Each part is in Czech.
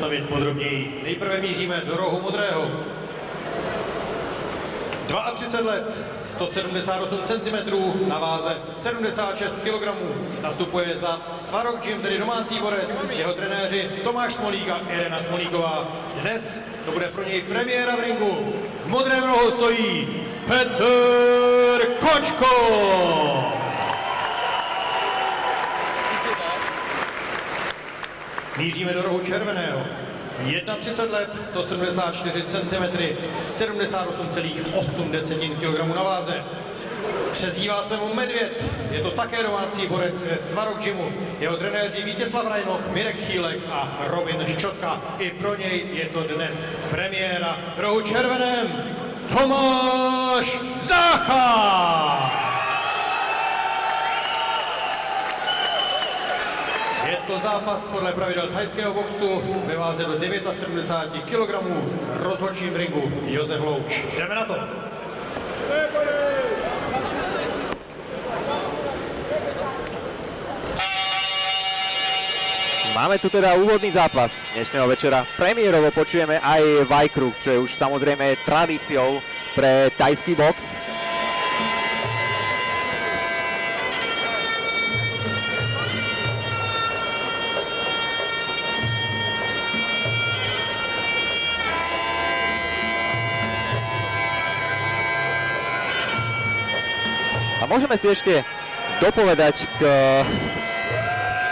představit podrobněji. Nejprve míříme do rohu modrého. 32 let, 178 cm, na váze 76 kg. Nastupuje za Svarok Gym, tedy domácí borec, jeho trenéři Tomáš Smolík a Irena Smolíková. Dnes to bude pro něj premiéra v ringu. V modrém rohu stojí Petr Kočko. Míříme do rohu červeného. 31 let, 174 cm, 78,8 kg na váze. Přezdívá se mu Medvěd, je to také domácí borec ze Svarok Gymu. Jeho trenéři Vítězslav Rajnoch, Mirek Chýlek a Robin Ščotka. I pro něj je to dnes premiéra. V rohu červeném Tomáš Zácha. Je to zápas podle pravidel thajského boxu ve váze do 79 kg. Rozhodčí v ringu Josef Louč. Jdeme na to. Máme tu teda úvodný zápas dnešného večera. Premiérovo počujeme aj Vajkru, čo je už samozrejme tradíciou pre thajský box. A môžeme si ešte dopovedať k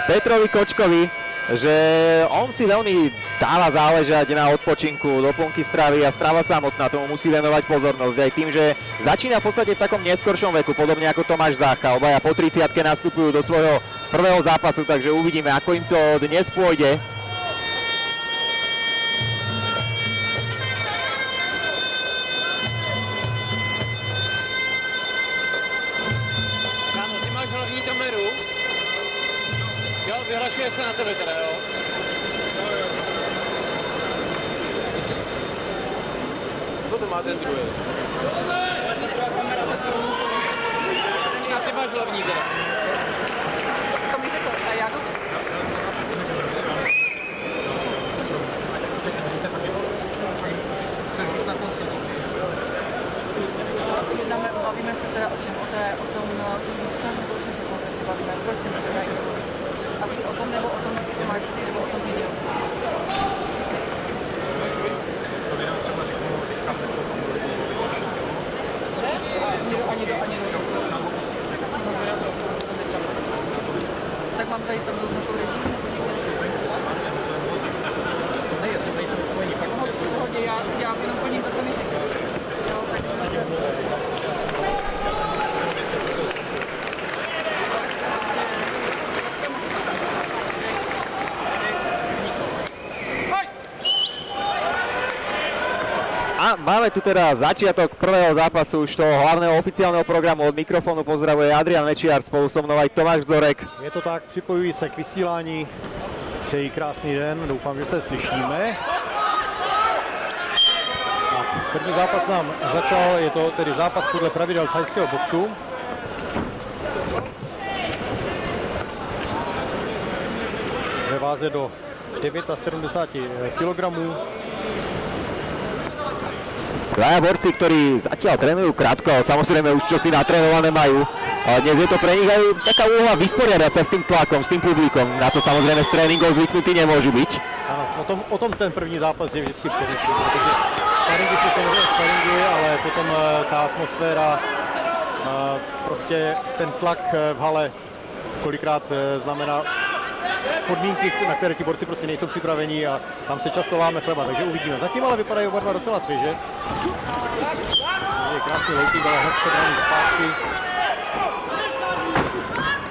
Petrovi Kočkovi, že on si veľmi dáva záležať na odpočinku, doplnky stravy a strava samotná, tomu musí venovať pozornosť. Aj tým, že začína v podstate v takom neskoršom veku, podobne ako Tomáš Zácha. Obaja po 30-ke nastupujú do svojho prvého zápasu, takže uvidíme, ako im to dnes pôjde. Vyhlašuje se na tebe teda, jo? Co to má ten druhý? A ty máš hlavní teda. To mi řekl, a já jdu. Bavíme se teda o čem? O tom výstrahu, o čem se bavíme? Proč se nezadají? Asi o tom, nebo o tom, co máš ty, nebo o tom videu? To video třeba řeknu teďka Že? Ani do. Tak mám zajít tam na to režim, nebo Ne, já jsem nejsem spojený. v pohodě, já jenom plním to, co mi řekl. Jo, takže... A máme tu teda začiatok prvého zápasu už toho hlavného oficiálneho programu. Od mikrofonu pozdravuje Adrian Mečiar, spolu so mnou aj Tomáš Vzorek. Je to tak, připojují se k vysílání. Přeji krásný den, doufám, že se slyšíme. A první zápas nám začal, je to tedy zápas podle pravidel thajského boxu. Ve váze do 79 kg. Dvaja borci, ktorí zatiaľ trénujú krátko, ale samozrejme už čosi natrénované majú. Ale dnes je to pre nich aj taká úloha vysporiadať sa s tým tlakom, s tým publikom. Na to samozrejme z tréningov zvyknutí nemôžu byť. Ano, o tom ten první zápas je vždycky především, protože sparingy jsou samozřejmě sparingy, ale potom ta atmosféra, prostě ten tlak v hale kolikrát znamená podmínky, na které ti borci prostě nejsou připraveni a tam se často láme chleba, takže uvidíme. Zatím ale vypadají oba dva docela svěže. Je krásný loupík, ale hned předání zpátky.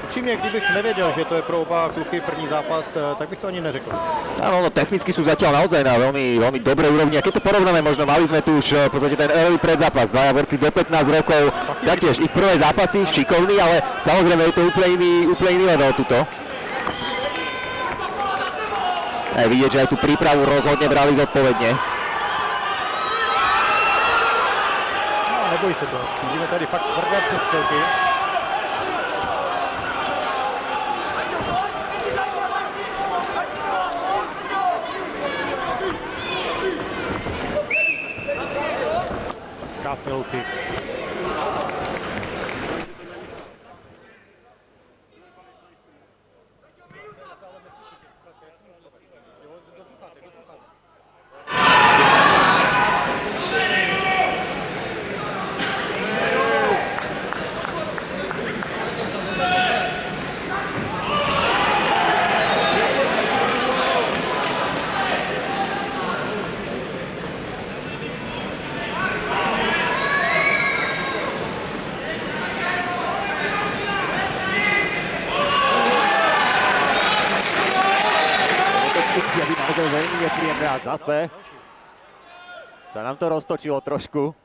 Upřímně, kdybych nevěděl, že to je pro oba kluky první zápas, tak bych to ani neřekl. Áno, technicky sú zatiaľ naozaj na veľmi dobrej úrovni. A keď to porovnáme, možno mali sme tu už v podstate ten early predzápas, dvaja borci do 15 rokov, taktiež ich prvé zápasy, šikovní, ale samozrejme je to úplne iný level tuto. Aj vidieť, že aj tú prípravu rozhodne brali zodpovedne. No, nebojí se to. Vidíme tady fakt tvrdé přestřelky. přesně low kick. Aby naozaj veľmi nepríjemné a zase sa nám to roztočilo trošku.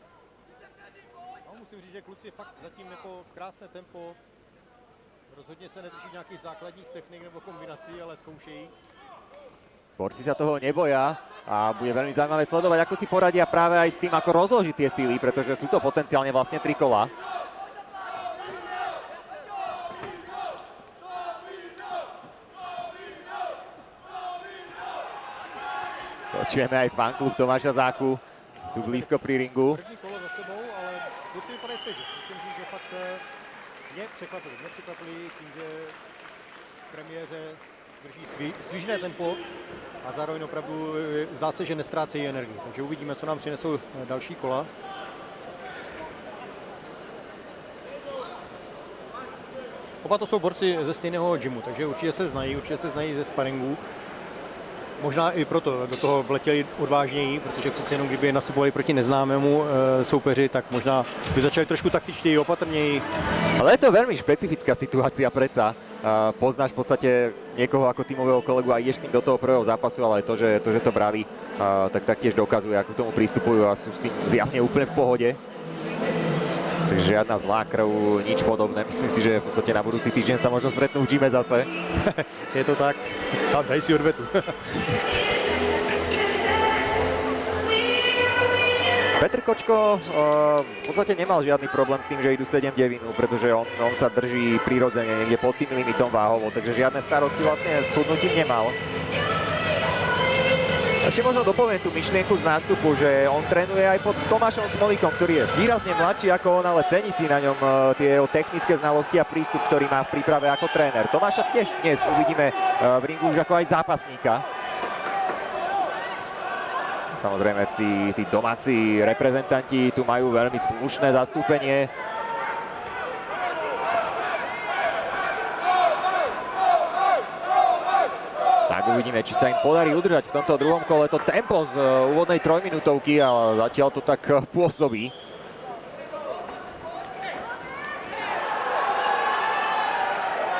No, musím říct, že kluci fakt zatím jako krásné tempo. Rozhodně se nedrží nějakých základních technik nebo kombinací, ale zkoušejí. Borci sa toho neboja a bude veľmi zaujímavé sledovať, ako si poradia práve aj s tým, ako rozložiť tie síly, pretože sú to potenciálne vlastne 3 kola. Počujeme aj fanklub Tomáša Záku, tu blízko pri ringu. První kolo za sebou, ale kluci vypadají svěže. Musím říct, že fakt se mě překvapili tím, že v premiéře drží svížné tempo a zároveň opravdu zdá se, že nestrácejí energii. Takže uvidíme, co nám přinesou další kola. Oba to jsou borci ze stejného gymu, takže určitě se znají ze sparingů. Možná i proto do toho vletěli odvážněji, protože přece jenom kdyby nastupovali proti neznámému soupeři, tak možná by začali trošku taktičtěji, opatrněji. Ale je to veľmi špecifická situácia predsa. Poznáš v podstate niekoho ako tímového kolegu a ideš s tým do toho prvého zápasu, ale to, že to brali, tak taktiež dokazuje, ako k tomu prístupujú a sú s tým zjavne úplne v pohode. Takže žiadna zlá krv, nič podobné. Myslím si, že v podstate na budúci týždeň sa možno stretnú v gyme zase. Je to tak. A daj si odvetu. Petr Kočko v podstate nemal žiadny problém s tým, že idú 7-9, pretože on sa drží prirodzene niekde pod tým limitom váhovo, takže žiadne starosti vlastne s chudnutím nemal. Ešte možno dopoviem tú myšlienku z nástupu, že on trénuje aj pod Tomášom Smolíkom, ktorý je výrazne mladší ako on, ale cení si na ňom tie technické znalosti a prístup, ktorý má v príprave ako tréner. Tomáša tiež dnes uvidíme v ringu už ako aj zápasníka. Samozrejme, tí domáci reprezentanti tu majú veľmi slušné zastúpenie. Tak uvidíme, či sa im podarí udržať v tomto druhom kole to tempo z úvodnej trojminútovky, ale zatiaľ to tak pôsobí.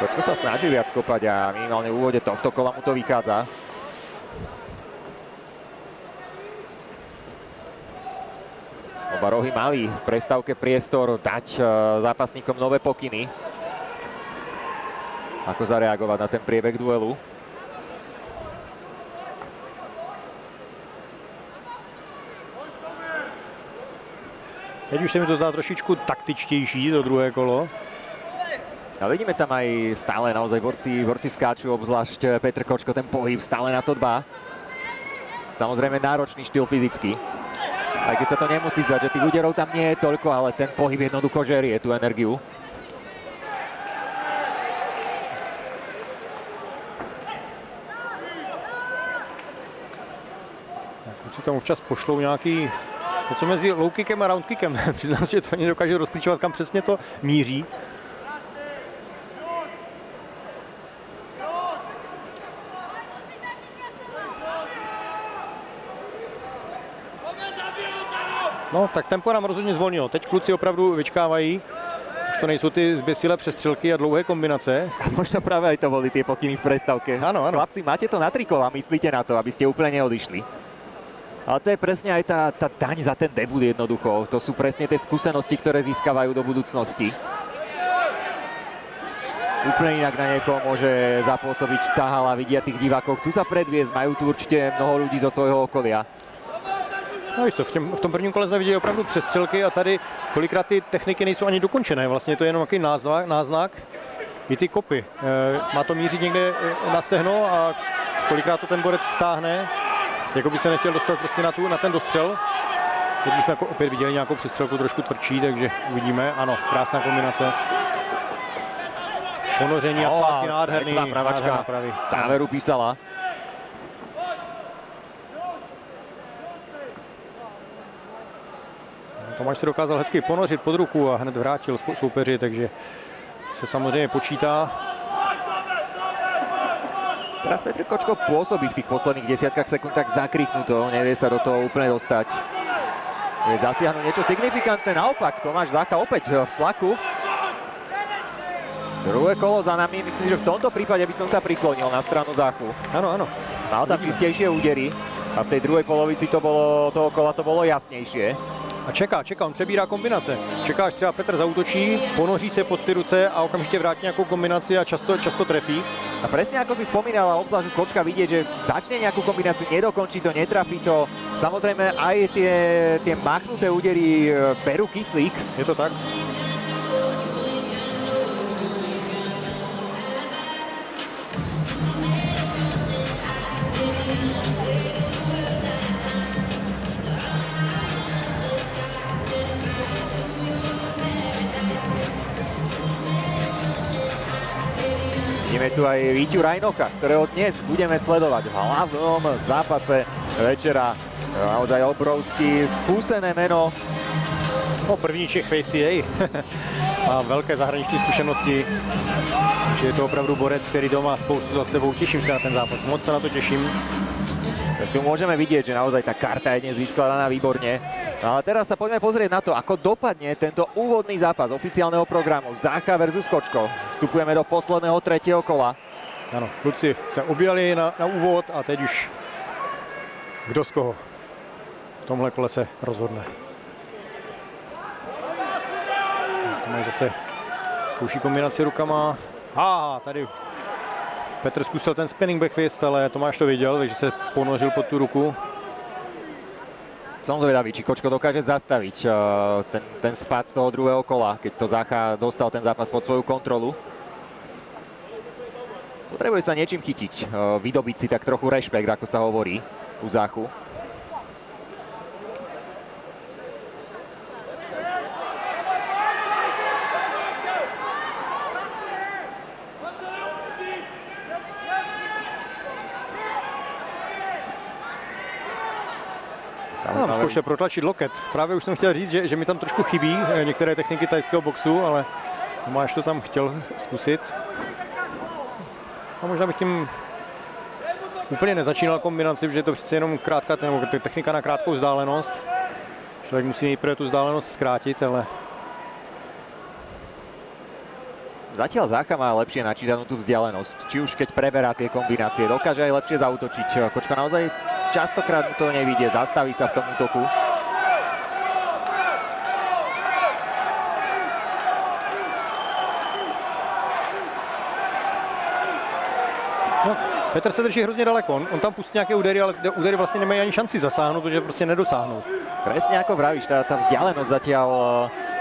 Kočko sa snaží viac kopať a minimálne v úvode tohto kola mu to vychádza. Oba rohy mali v prestávke priestor dať zápasníkom nové pokyny. Ako zareagovať na ten priebeh duelu. Teď už se mi to zdá trošičku taktičtější, to druhé kolo. A vidíme tam aj stále naozaj borci skáču, obzvlášť Petr Kočko, ten pohyb stále na to dbá. Samozrejme náročný štýl fyzicky. Aj keď sa to nemusí zdať, že tých úderov tam nie je toľko, ale ten pohyb jednoducho žerie tú energiu. Tak si tam občas pošlou nějaký něco mezi low kickem a round kickem. Přiznám si, že to ani dokáže rozklíčovat, kam přesně to míří. No, tak tempo nám rozhodně zvolnilo. Teď kluci opravdu vyčkávají. Už to nejsou ty zběsilé přestřelky a dlouhé kombinace. Možno práve aj to boli tie pokyny v prestávke. Áno, áno. Chlapci, máte to na 3 kola, myslíte na to, aby ste úplne neodišli. Ale to je presne aj tá daň za ten debut jednoducho. To sú presne tie skúsenosti, ktoré získavajú do budúcnosti. Úplne inak na niekoho môže zapôsobiť tá hala, vidia tých divákov, chcú sa predviesť, majú tu určite mnoho ľudí zo svojho okolia. No víš to, v tom prvním kole jsme viděli opravdu přestřelky a tady kolikrát ty techniky nejsou ani dokončené. Vlastně to je jenom takový náznak. I ty kopy. Má to mířit někde na stehno a kolikrát to ten borec stáhne. Jako by se nechtěl dostat prostě na ten dostřel. Teď už jsme jako opět viděli nějakou přestřelku trošku tvrdší, takže uvidíme. Ano, krásná kombinace. Ponoření a zpátky nádherný. Pekná pravačka. Pravý. Záveru písala. Tomáš se dokázal hezky ponořit pod ruku a hned vrátil soupeři, takže se samozřejmě počítá. Teraz Petr Kočko pôsobí v tých posledných desiatkách sekúnd tak zakriknuto, nevie sa do toho úplne dostať. Vie zasiahnuť niečo signifikantné, naopak Tomáš Zácha opäť v tlaku. Druhé kolo za nami, myslím, že v tomto prípade by som sa priklonil na stranu Záchu. Ano, ano. Mal tam čistejšie údery a v tej druhej polovici toho kola to bolo jasnejšie. A čeká, on přebírá kombinace. Čeká, až třeba Petr zaútočí, ponoří se pod ty ruce a okamžitě vrátí nějakou kombinaci a často trefí. A presne ako si spomínala, obzvlášť Kočka vidieť, že začne nejakú kombináciu, nedokončí to, netrafí to. Samozrejme aj tie machnuté údery berú kyslík. Je to tak? Vidíme tu aj Víťu Rajnocha, ktorého dnes budeme sledovať v hlavnom zápase večera. Naozaj obrovský, skúsené meno. První Čech v ACA. Má velké zahraniční zkušenosti. Je to opravdu borec, který doma spoustu za sebou. Těším se na ten zápas, moc se na to těším. Tak tu môžeme vidieť, že naozaj tá karta je dnes vyskladaná výborne. Ale teraz sa poďme pozrieť na to, ako dopadne tento úvodný zápas oficiálneho programu Zácha versus Kočko. Vstupujeme do posledného tretieho kola. Ano, kluci se objali na úvod a teď už kdo z koho v tomhle kole se rozhodne. Tomáš zase zkouší kombinaci rukama. Tady Petr zkusil ten spinning back fist, ale Tomáš to viděl, takže se ponořil pod tu ruku. Som zvedavý, či Kočko dokáže zastaviť ten spád z toho druhého kola, keď to Zácha dostal ten zápas pod svoju kontrolu. Potrebuje sa niečím chytiť, vydobiť si tak trochu rešpekt, ako sa hovorí u Záchu. Zkoušel protlačit loket. Právě už jsem chtěl říct, že mi tam trošku chybí některé techniky thajského boxu, ale Tomáš to tam chtěl zkusit. A možná bych tím úplně nezačínal kombinaci, protože je to přece jenom krátká technika na krátkou vzdálenost. Člověk musí nejprve tu vzdálenost zkrátit, ale... Zatiaľ Zácha má lepšie načítanú tú vzdialenosť. Či už keď preberá tie kombinácie, dokáže aj lepšie zaútočiť. Kočka naozaj častokrát to nevidie, zastaví sa v tom útoku. No, Petr se drží hrozně daleko. On tam pustí nějaké údery, ale údery vlastně nemají ani šanci zasáhnout, protože prostě nedosáhnou. Presne ako vravíš, tá vzdialenosť zatiaľ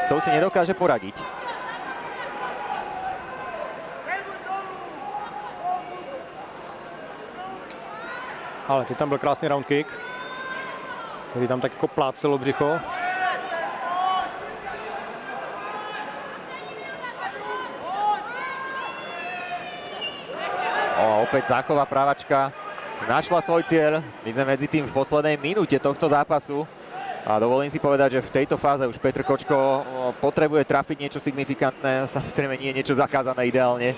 s tou si nedokáže poradiť. Ale teď tam byl krásný round kick, který tam tak jako plácelo břicho. Opäť Záchová právačka našla svoj cieľ. My sme medzi tým v poslednej minúte tohto zápasu. A dovolím si povedať, že v tejto fáze už Petr Kočko potrebuje trafiť niečo signifikantné. Samozrejme nie niečo zakázané ideálne.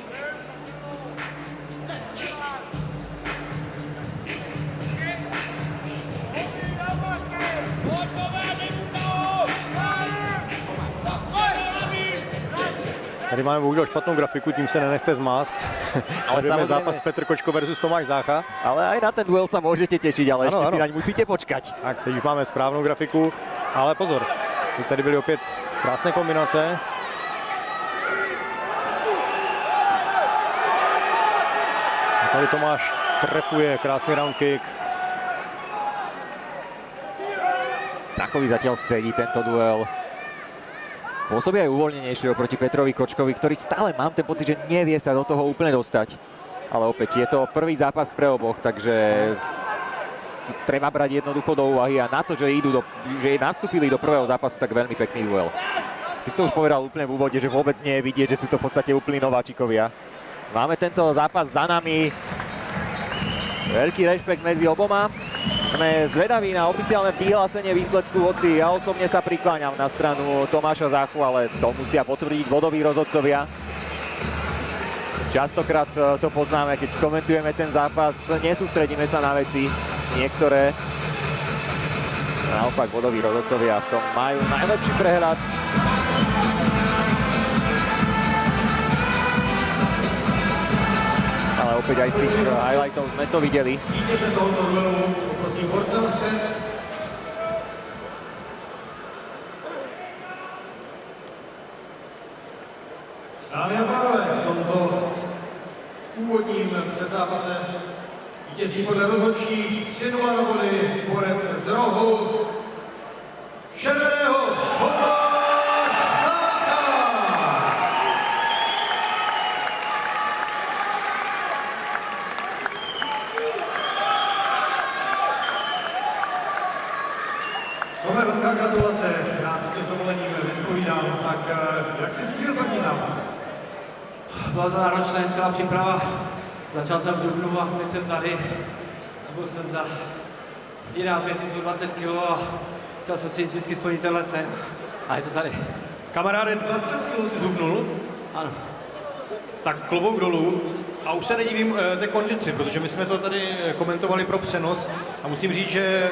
Tady máme bohužel špatnou grafiku, tím se nenechte zmást. Sledujeme zápas Petr Kočko versus Tomáš Zácha. Ale aj na ten duel sa môžete tešiť, ale ešte si naň musíte počkať. Tak, teď už máme správnou grafiku, ale pozor, tady byly opět krásné kombinace. A tady Tomáš trefuje, krásný round kick. Záchovi zatiaľ sedí tento duel. Pôsobí aj uvoľnenejšie oproti Petrovi Kočkovi, ktorý stále mám ten pocit, že nevie sa do toho úplne dostať. Ale opäť je to prvý zápas pre oboch, takže treba brať jednoducho do úvahy a na to, že nastúpili do prvého zápasu, tak veľmi pekný duel. Ty si to už povedal úplne v úvode, že vôbec nie je vidieť, že sú to v podstate úplní nováčikovia. Máme tento zápas za nami. Veľký rešpekt medzi oboma. Sme zvedaví na oficiálne vyhlásenie výsledku, hoci ja osobne sa prikláňam na stranu Tomáša Záchu, ale to musia potvrdiť vodoví rozhodcovia. Častokrát to poznáme, keď komentujeme ten zápas, nesústredíme sa na veci niektoré. Naopak vodoví rozhodcovia v tom majú najlepší prehľad. Ale opäť aj z tých highlightov sme to videli. Vítěze tohoto duelu poprosím borce na střed. Dámy a pánové, v tomto úvodním předzápase vítězí podle rozhodčích 3-0 na body borec z rohu červeného Tomáš Zácha. Tome, velká gratulace, já si tě s dovolením vyspovídám. Tak jak jsi zúžil první zápas? Byla to náročná celá příprava. Začal jsem v dubnu a teď jsem tady. Zbyl jsem za 11 měsíců 20 kg a chtěl jsem si vždycky splnit tenhle sen. A je to tady. Kamaráde, 20 kg si zhubnul, Ano. tak klobouk dolů. A už se nedivím té kondici, protože my jsme to tady komentovali pro přenos a musím říct, že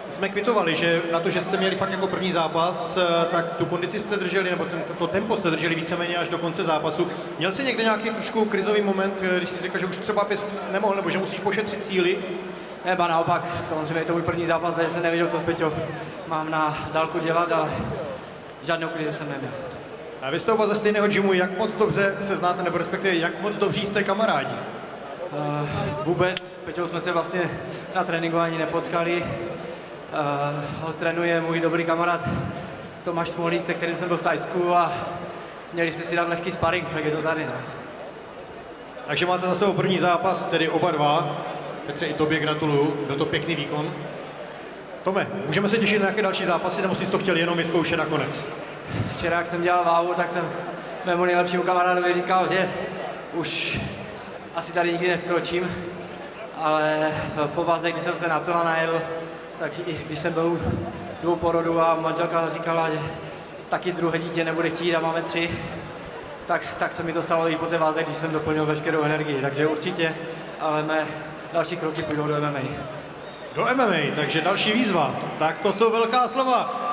jsme kvitovali, že na to, že jste měli fakt jako první zápas, tak tu kondici jste drželi, nebo to tempo jste drželi víceméně až do konce zápasu. Měl jsi někde nějaký trošku krizový moment, když jsi řekl, že už třeba bys nemohl, nebo že musíš pošetřit síly? Neba naopak, samozřejmě je to můj první zápas, takže jsem nevěděl, co s Peťou mám na dálku dělat, ale žádnou krizi jsem neměl. A vy jste oba ze stejného gymu, jak moc dobře se znáte, nebo respektive jak moc dobří jste kamarádi? Vůbec, s Peťou jsme se vlastně na tréninku ani nepotkali. Ho trénuje můj dobrý kamarád Tomáš Smolík, se kterým jsem byl v Thajsku a měli jsme si dát lehký sparring, tak je to tady. No. Takže máte za sebou první zápas, tedy oba dva. Petře, i tobě gratuluju, byl to pěkný výkon. Tome, můžeme se těšit na nějaké další zápasy, nebo jsi to chtěl jenom vyzkoušet nakonec? Včera, jak jsem dělal váhu, tak jsem mému nejlepšímu kamarádovi říkal, že už asi tady nikdy nevkročím, ale po váze, když jsem se napil a najedl, tak i když jsem byl u 2 porodů a manželka říkala, že taky druhé dítě nebude chtít a máme 3, tak se mi to stalo i po té váze, když jsem doplnil veškerou energii. Takže určitě, ale mé další kroky půjdou do MMA. Do MMA, takže další výzva. Tak to jsou velká slova.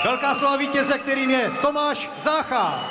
Velká slova vítěze, kterým je Tomáš Zácha.